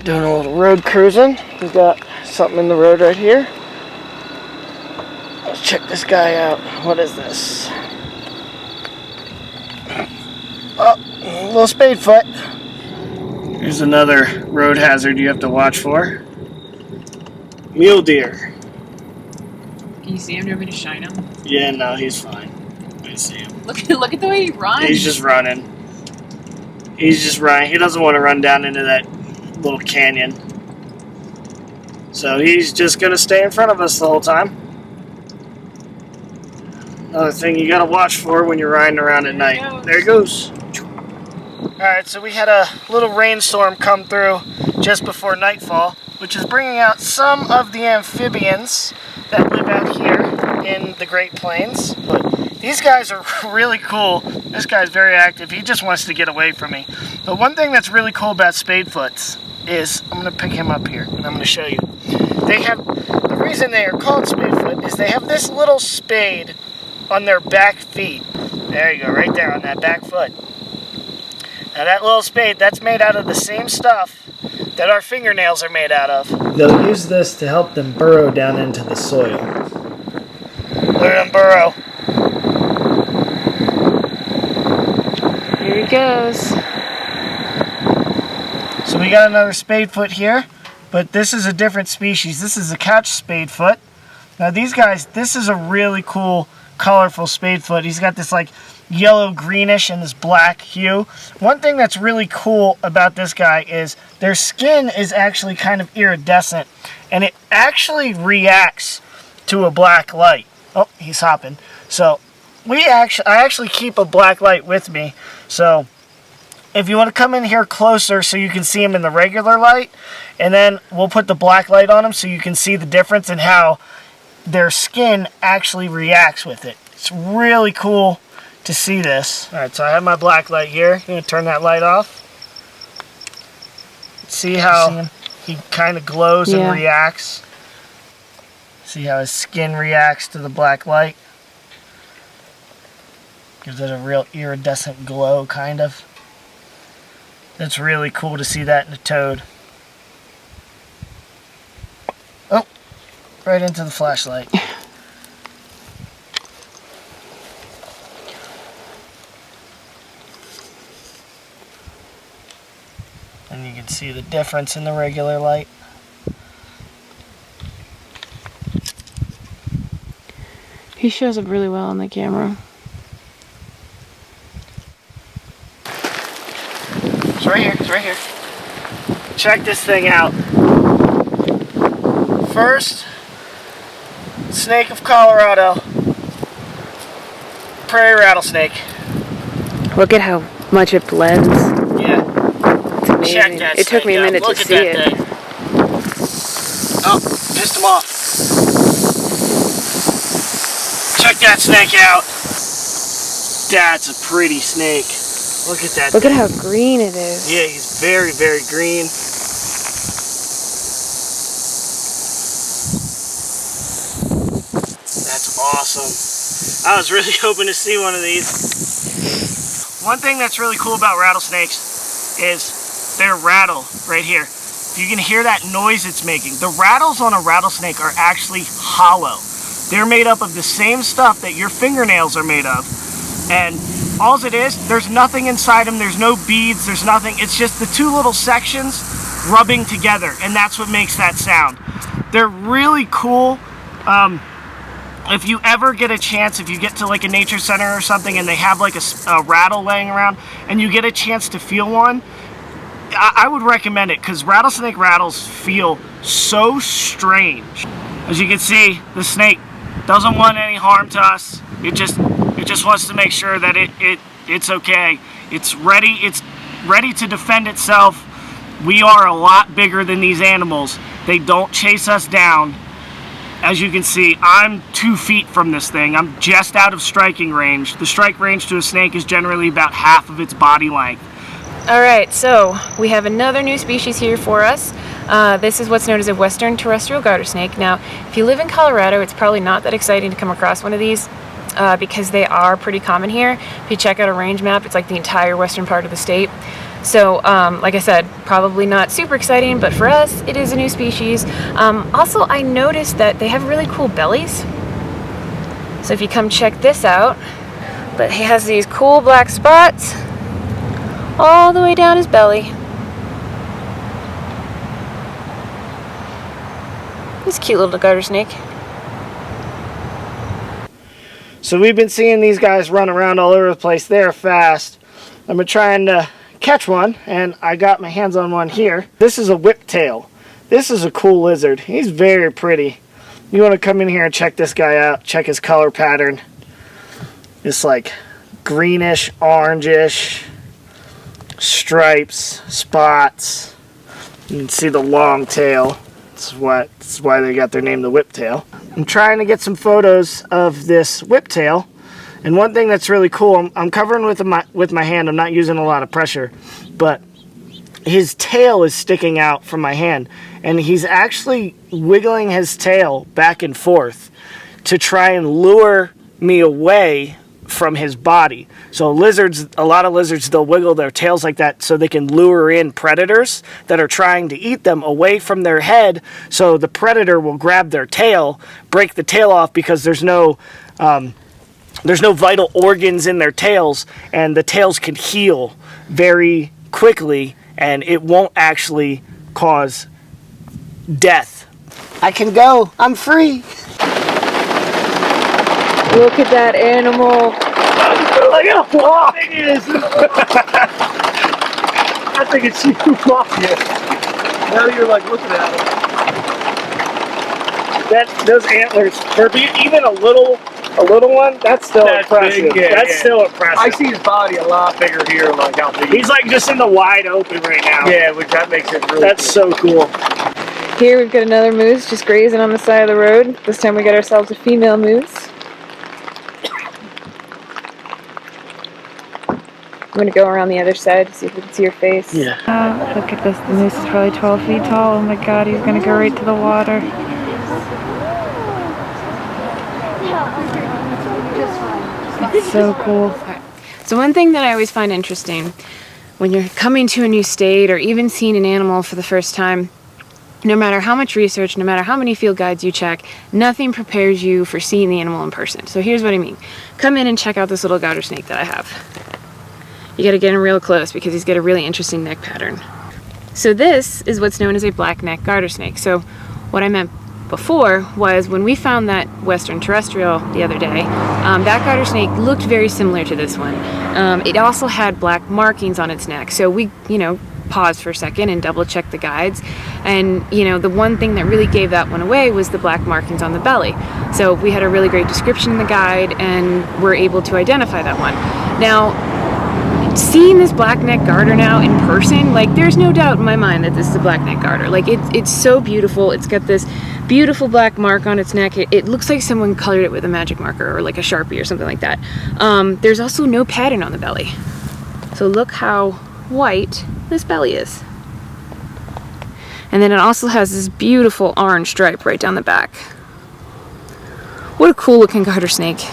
Doing a little road cruising. We got something in the road right here. Let's check this guy out. What is this? Oh, a little spadefoot. Here's another road hazard you have to watch for. Mule deer. Can you see him? Do you want me to shine him? Yeah, no, he's fine. I see him. Look at the way he runs. He's just running. He's just running. He doesn't want to run down into that little canyon. So he's just going to stay in front of us the whole time. Another thing you got to watch for when you're riding around at night. There he goes. Alright, so we had a little rainstorm come through just before nightfall, which is bringing out some of the amphibians that live out here in the Great Plains. But these guys are really cool. This guy's very active. He just wants to get away from me. But one thing that's really cool about Spadefoots is, I'm going to pick him up here and I'm going to show you. The reason they are called Spadefoot is they have this little spade on their back feet. There you go, right there on that back foot. Now that little spade, that's made out of the same stuff that our fingernails are made out of. They'll use this to help them burrow down into the soil. Look at them burrow. Here he goes. So we got another spadefoot here, but this is a different species. This is a couch spadefoot. Now these guys, this is a really cool, colorful spadefoot. He's got this like yellow greenish and this black hue. One thing that's really cool about this guy is their skin is actually kind of iridescent and it actually reacts to a black light. Oh, he's hopping. So I actually keep a black light with me. So if you want to come in here closer so you can see him in the regular light, and then we'll put the black light on him so you can see the difference in how their skin actually reacts with it. It's really cool to see this. Alright, so I have my black light here. I'm going to turn that light off. See how he kind of glows and reacts. See how his skin reacts to the black light. Gives it a real iridescent glow, kind of. That's really cool to see that in a toad. Oh, right into the flashlight. And you can see the difference in the regular light. He shows up really well on the camera. It's right here, it's right here. Check this thing out. First, snake of Colorado. Prairie rattlesnake. Look at how much it blends. Yeah. It's amazing. Check that it took me a minute to see it. Thing. Oh, pissed him off. Check that snake out. That's a pretty snake. Look at that. Look at how green it is. Yeah, he's very, very green. That's awesome. I was really hoping to see one of these. One thing that's really cool about rattlesnakes is their rattle right here. You can hear that noise it's making. The rattles on a rattlesnake are actually hollow. They're made up of the same stuff that your fingernails are made of. And all it is, there's nothing inside them, there's no beads, there's nothing. It's just the two little sections rubbing together, and that's what makes that sound. They're really cool. If you ever get a chance, if you get to like a nature center or something and they have like a rattle laying around and you get a chance to feel one, I would recommend it because rattlesnake rattles feel so strange. As you can see, the snake doesn't want any harm to us. It just wants to make sure that it's okay. It's ready to defend itself. We are a lot bigger than these animals. They don't chase us down. As you can see, I'm 2 feet from this thing. I'm just out of striking range. The strike range to a snake is generally about half of its body length. Alright, so we have another new species here for us. This is what's known as a western terrestrial garter snake. Now, if you live in Colorado, it's probably not that exciting to come across one of these because they are pretty common here. If you check out a range map, it's like the entire western part of the state. So, like I said, probably not super exciting, but for us, it is a new species. Also, I noticed that they have really cool bellies. So if you come check this out, but he has these cool black spots all the way down his belly. He's a cute little garter snake. So we've been seeing these guys run around all over the place. They're fast. I've been trying to catch one, and I got my hands on one here. This is a whiptail. This is a cool lizard. He's very pretty. You want to come in here and check this guy out. Check his color pattern. It's like greenish, orangish, stripes, spots. You can see the long tail. That's why they got their name, the whiptail. I'm trying to get some photos of this whiptail. And one thing that's really cool, I'm covering with my hand. I'm not using a lot of pressure, but his tail is sticking out from my hand, and he's actually wiggling his tail back and forth to try and lure me away from his body. So lizards, a lot of lizards, they'll wiggle their tails like that so they can lure in predators that are trying to eat them away from their head, so the predator will grab their tail, break the tail off, because there's no vital organs in their tails, and the tails can heal very quickly, and it won't actually cause death. I can go. I'm free. Look at that animal. Look at how big it is. I think it's you off here. Now you're like looking at it. Those antlers, for even a little one, that's still impressive. Big, yeah, that's still impressive. I see his body a lot bigger here, like how big. He's like just in the wide open right now. Yeah, which that makes it really. That's so cool. Here we've got another moose just grazing on the side of the road. This time we got ourselves a female moose. I'm going to go around the other side to see if we can see her face. Yeah. Look at this. The moose is probably 12 feet tall. Oh my god, he's going to go right to the water. It's so cool. So one thing that I always find interesting when you're coming to a new state or even seeing an animal for the first time, no matter how much research, no matter how many field guides you check, nothing prepares you for seeing the animal in person. So here's what I mean. Come in and check out this little garter snake that I have. You gotta get him real close because he's got a really interesting neck pattern. So this is what's known as a black neck garter snake. So what I meant before was when we found that western terrestrial the other day, that garter snake looked very similar to this one. It also had black markings on its neck. So we, paused for a second and double checked the guides. And, the one thing that really gave that one away was the black markings on the belly. So we had a really great description in the guide and were able to identify that one. Now, seeing this blackneck garter now in person, like there's no doubt in my mind that this is a blackneck garter. Like it's so beautiful. It's got this beautiful black mark on its neck. It looks like someone colored it with a magic marker or like a Sharpie or something like that. There's also no pattern on the belly. So look how white this belly is. And then it also has this beautiful orange stripe right down the back. What a cool looking garter snake.